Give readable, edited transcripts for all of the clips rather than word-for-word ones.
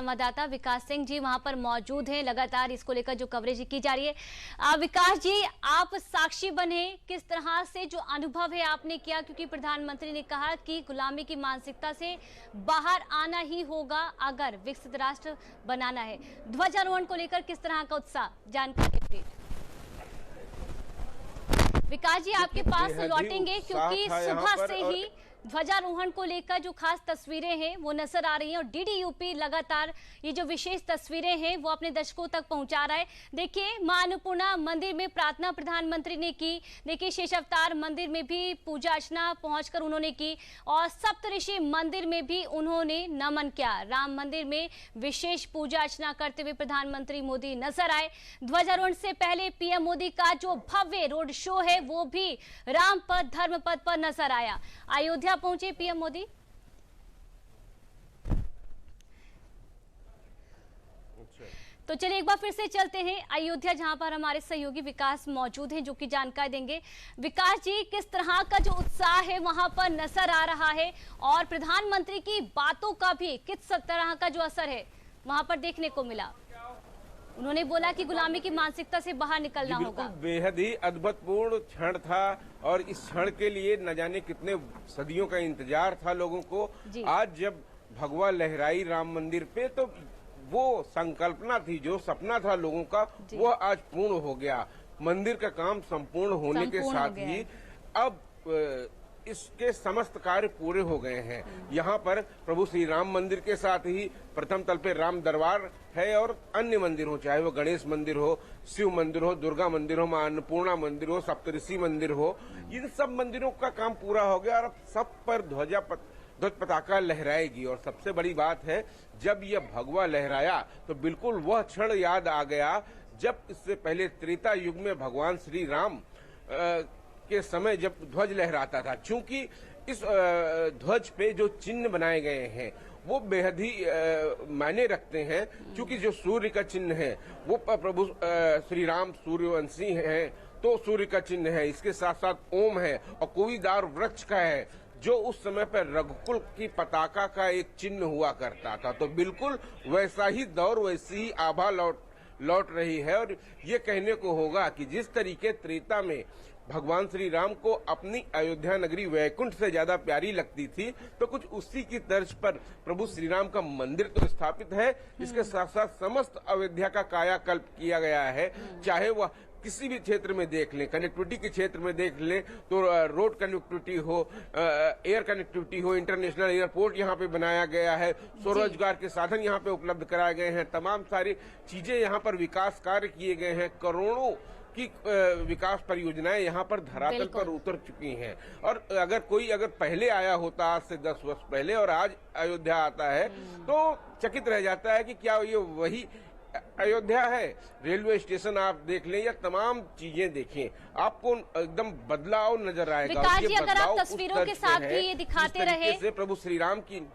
संवाददाता विकास सिंह जी वहां पर मौजूद हैं। लगातार इसको लेकर जो कवरेज की जा रही है। विकास जी, आप साक्षी बने, किस तरह से जो अनुभव है आपने किया, क्योंकि प्रधानमंत्री ने कहा कि गुलामी की मानसिकता से बाहर आना ही होगा अगर विकसित राष्ट्र बनाना है। ध्वजारोहण को लेकर किस तरह का उत्साह, जानकारी विकास जी आपके पास लौटेंगे, क्योंकि सुबह से ही ध्वजारोहण को लेकर जो खास तस्वीरें हैं वो नजर आ रही हैं और डीडी यूपी लगातार ये जो विशेष तस्वीरें हैं वो अपने दर्शकों तक पहुंचा रहा है। देखिए, मां अन्नपूर्णा मंदिर में प्रार्थना प्रधानमंत्री ने की। देखिए, शेष अवतार मंदिर में भी पूजा अर्चना पहुंचकर उन्होंने की और सप्तऋषि मंदिर में भी उन्होंने नमन किया। राम मंदिर में विशेष पूजा अर्चना करते हुए प्रधानमंत्री मोदी नजर आए। ध्वजारोहण से पहले पीएम मोदी का जो भव्य रोड शो है वो भी रामपथ धर्मपथ पर नजर आया। अयोध्या पहुंचे पीएम मोदी। तो चलिए एक बार फिर से चलते हैं अयोध्या, जहां पर हमारे सहयोगी विकास मौजूद हैं जो कि जानकारी देंगे। विकास जी, किस तरह का जो उत्साह है वहां पर नजर आ रहा है और प्रधानमंत्री की बातों का भी किस तरह का जो असर है वहां पर देखने को मिला? उन्होंने बोला कि गुलामी की मानसिकता से बाहर निकलना होगा। बेहद ही अद्भुतपूर्ण क्षण था और इस क्षण के लिए न जाने कितने सदियों का इंतजार था लोगों को। आज जब भगवा लहराई राम मंदिर पे, तो वो संकल्पना थी, जो सपना था लोगों का, वो आज पूर्ण हो गया। मंदिर का काम संपूर्ण होने के साथ ही अब इसके समस्त कार्य पूरे हो गए हैं। यहाँ पर प्रभु श्री राम मंदिर के साथ ही प्रथम तल पे राम दरबार है और अन्य मंदिर हो, चाहे वो गणेश मंदिर हो, शिव मंदिर हो, दुर्गा मंदिर हो, मां अन्नपूर्णा मंदिर हो, सप्तऋषि मंदिर हो, इन सब मंदिरों का काम पूरा हो गया और अब सब पर ध्वज पताका लहराएगी। और सबसे बड़ी बात है, जब यह भगवा लहराया तो बिल्कुल वह क्षण याद आ गया जब इससे पहले त्रेता युग में भगवान श्री राम के समय जब ध्वज लहराता था। चूंकि इस ध्वज पे जो चिन्ह बनाए गए हैं वो बेहद ही मायने रखते हैं, क्योंकि जो सूर्य का चिन्ह है वो प्रभु श्री राम सूर्यवंशी हैं, तो सूर्य का चिन्ह है। इसके साथ साथ ओम है और कोविदार वृक्ष का है, जो उस समय पर रघुकुल की पताका का एक चिन्ह हुआ करता था। तो बिल्कुल वैसा ही दौर, वैसी ही आभा लौट रही है। और ये कहने को होगा कि जिस तरीके त्रेता में भगवान श्री राम को अपनी अयोध्या नगरी वैकुंठ से ज्यादा प्यारी लगती थी, तो कुछ उसी की तर्ज पर प्रभु श्री राम का मंदिर तो स्थापित है। इसके साथ साथ समस्त अयोध्या का कायाकल्प किया गया है। चाहे वह किसी भी क्षेत्र में देख लें, कनेक्टिविटी के क्षेत्र में देख लें तो रोड कनेक्टिविटी हो, एयर कनेक्टिविटी हो, इंटरनेशनल एयरपोर्ट यहाँ पे बनाया गया है, स्वरोजगार के साधन यहाँ पे उपलब्ध कराए गए हैं, तमाम सारी चीजें यहाँ पर विकास कार्य किए गए हैं, करोड़ों की विकास परियोजनाएं यहाँ पर धरातल पर उतर चुकी हैं। और अगर पहले आया होता आज से 10 वर्ष पहले और आज अयोध्या आता है तो चकित रह जाता है कि क्या ये वही अयोध्या है। रेलवे स्टेशन आप देख लें या तमाम चीजें देखें, आपको एकदम बदलाव नजर आएगा। विकास जी, अगर आप तस्वीरों के साथ भी ये दिखाते रहे से प्रभु श्री राम की,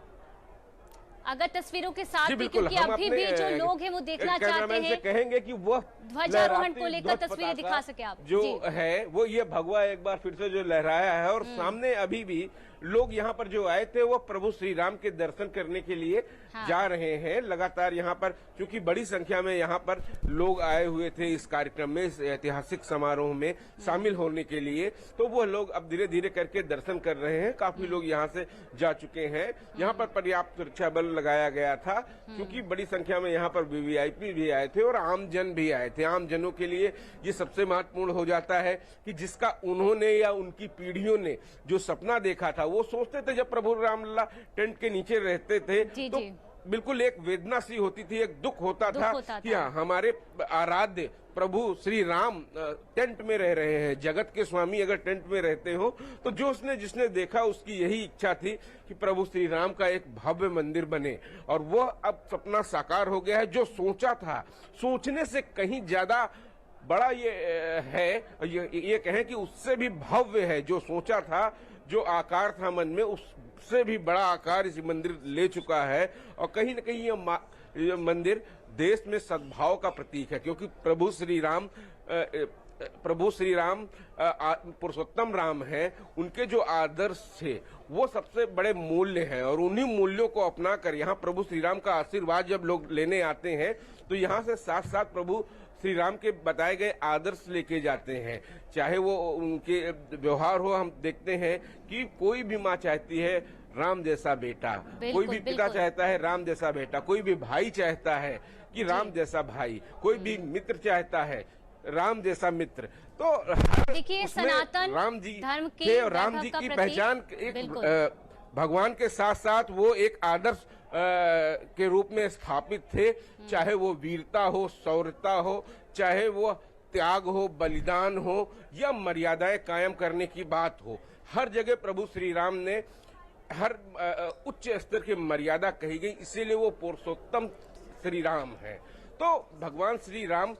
अगर तस्वीरों के साथ भी, क्योंकि अभी भी जो लोग हैं वो देखना चाहते हैं, कहेंगे कि वह ध्वजारोहण को लेकर तस्वीरें दिखा सके आप जो है वो ये भगवा एक बार फिर से जो लहराया है। और सामने अभी भी लोग यहाँ पर जो आए थे वो प्रभु श्री राम के दर्शन करने के लिए जा रहे हैं। लगातार यहाँ पर क्योंकि बड़ी संख्या में यहाँ पर लोग आए हुए थे इस कार्यक्रम में, इस ऐतिहासिक समारोह में शामिल होने के लिए, तो वो लोग अब धीरे धीरे करके दर्शन कर रहे हैं। काफी लोग यहाँ से जा चुके हैं। यहाँ पर पर्याप्त सुरक्षा बल लगाया गया था, क्योंकि बड़ी संख्या में यहाँ पर वीवीआईपी भी आए थे और आमजन भी आए थे। आमजनों के लिए ये सबसे महत्वपूर्ण हो जाता है कि जिसका उन्होंने या उनकी पीढ़ियों ने जो सपना देखा था, वो सोचते थे जब प्रभु रामलला टेंट के नीचे रहते थे तो बिल्कुल एक वेदना सी होती थी, एक दुख होता था कि हाँ, हमारे आराध्य प्रभु श्री राम टेंट में रह रहे हैं। जगत के स्वामी अगर टेंट में रहते हो तो जिसने देखा उसकी यही इच्छा थी कि प्रभु श्री राम का एक भव्य मंदिर बने, और वह अब सपना साकार हो गया है। जो सोचा था, सोचने से कहीं ज्यादा बड़ा ये है, ये कहें कि उससे भी भव्य है। जो सोचा था, जो आकार था मन में, उससे भी बड़ा आकार इस मंदिर ले चुका है। और कहीं न कहीं ये मंदिर देश में सद्भाव का प्रतीक है, क्योंकि प्रभु श्री राम प्रभु श्री राम पुरुषोत्तम राम हैं, उनके जो आदर्श थे वो सबसे बड़े मूल्य हैं और उन्हीं मूल्यों को अपनाकर यहाँ प्रभु श्री राम का आशीर्वाद जब लोग लेने आते हैं तो यहाँ से साथ साथ प्रभु श्री राम के बताए गए आदर्श लेके जाते हैं। चाहे वो उनके व्यवहार हो, हम देखते हैं कि कोई भी माँ चाहती है राम जैसा बेटा, कोई भी पिता चाहता है राम जैसा बेटा, कोई भी भाई चाहता है कि राम जैसा भाई, कोई भी मित्र चाहता है राम जैसा मित्र। तो देखिए सनातन राम जी धर्म के और राम जी की पहचान एक भगवान के साथ साथ वो एक आदर्श के रूप में स्थापित थे। चाहे वो वीरता हो, शौर्यता हो, चाहे वो त्याग हो, बलिदान हो या मर्यादाएं कायम करने की बात हो, हर जगह प्रभु श्री राम ने हर उच्च स्तर की मर्यादा कही गई, इसीलिए वो पुरुषोत्तम श्री राम हैं। तो भगवान श्री राम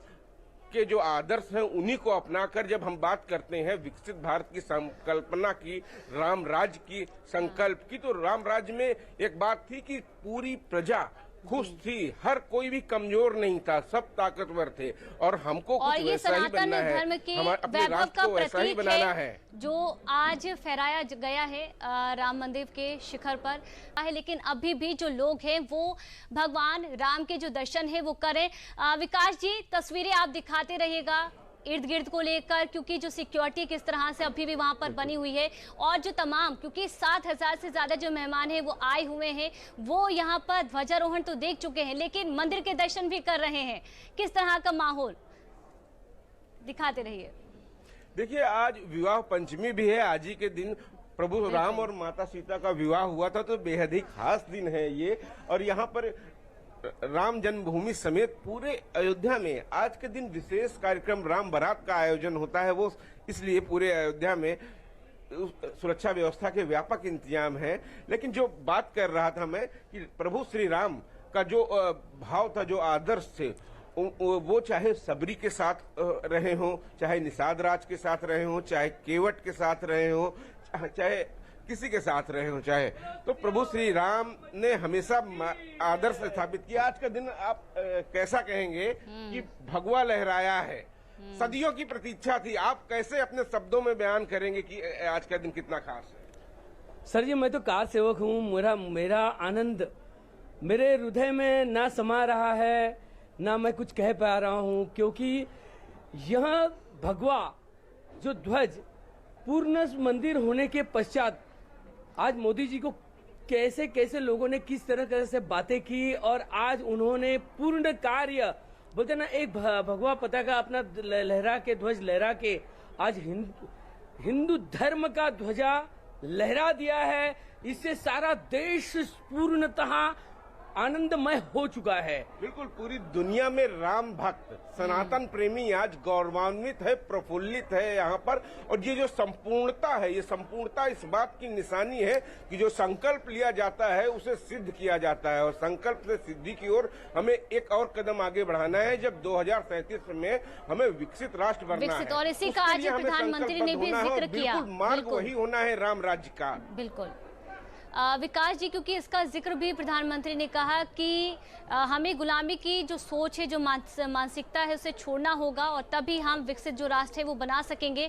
के जो आदर्श हैं उन्हीं को अपनाकर जब हम बात करते हैं विकसित भारत की संकल्पना की, राम राज्य की संकल्प की, तो राम राज्य में एक बात थी कि पूरी प्रजा खुश थी, हर कोई भी कमजोर नहीं था, सब ताकतवर थे और हमको कुछ वैसा ही बनना है, अपने राष्ट्र को वैसा ही बनाना है जो आज फहराया गया है राम मंदिर के शिखर पर है। लेकिन अभी भी जो लोग हैं वो भगवान राम के जो दर्शन है वो करें। विकास जी तस्वीरें आप दिखाते रहिएगा इर्द गिर्द को लेकर, क्योंकि जो सिक्योरिटी किस तरह से अभी भी वहां पर बनी हुई है और जो तमाम, क्योंकि 7,000 से ज्यादा जो मेहमान हैं वो आए हुए हैं, वो यहाँ पर ध्वजारोहण तो देख चुके हैं लेकिन मंदिर के दर्शन भी कर रहे हैं। किस तरह का माहौल, दिखाते रहिए। देखिए आज विवाह पंचमी भी है, आज ही के दिन प्रभु राम और माता सीता का विवाह हुआ था, तो बेहद ही खास दिन है ये। और यहाँ पर राम जन्मभूमि समेत पूरे अयोध्या में आज के दिन विशेष कार्यक्रम राम बारात का आयोजन होता है। वो इसलिए पूरे अयोध्या में सुरक्षा व्यवस्था के व्यापक इंतजाम है। लेकिन जो बात कर रहा था मैं कि प्रभु श्री राम का जो भाव था, जो आदर्श थे, वो चाहे सबरी के साथ रहे हों, चाहे निषाद राज के साथ रहे हों, चाहे केवट के साथ रहे हों, चाहे किसी के साथ रहे हो, चाहे तो प्रभु श्री राम ने हमेशा आदर्श स्थापित किया। आज का दिन आप कैसा कहेंगे कि भगवा लहराया है, सदियों की प्रतीक्षा थी, आप कैसे अपने शब्दों में बयान करेंगे कि आज का दिन कितना खास है? सर जी मैं तो कार सेवक हूँ, मेरा आनंद मेरे हृदय में ना समा रहा है, ना मैं कुछ कह पा रहा हूँ, क्योंकि यह भगवा जो ध्वज पूर्ण मंदिर होने के पश्चात आज मोदी जी को कैसे कैसे लोगों ने किस तरह से बातें की और आज उन्होंने पूर्ण कार्य बोलते ना एक भगवा पताका अपना लहरा के, ध्वज लहरा के आज हिंदू धर्म का ध्वजा लहरा दिया है। इससे सारा देश पूर्णतः आनंदमय हो चुका है। बिल्कुल पूरी दुनिया में राम भक्त सनातन प्रेमी आज गौरवान्वित है, प्रफुल्लित है यहाँ पर। और ये जो संपूर्णता है, ये संपूर्णता इस बात की निशानी है कि जो संकल्प लिया जाता है उसे सिद्ध किया जाता है और संकल्प से सिद्धि की ओर हमें एक और कदम आगे बढ़ाना है जब 2037 में हमें विकसित राष्ट्र बनना है। और इसी का आज प्रधानमंत्री ने भी जिक्र किया, मार्ग वही होना है राम राज्य का। बिल्कुल विकास जी, क्योंकि इसका जिक्र भी प्रधानमंत्री ने कहा कि हमें गुलामी की जो सोच है, जो मानसिकता है उसे छोड़ना होगा और तभी हम विकसित जो राष्ट्र है वो बना सकेंगे।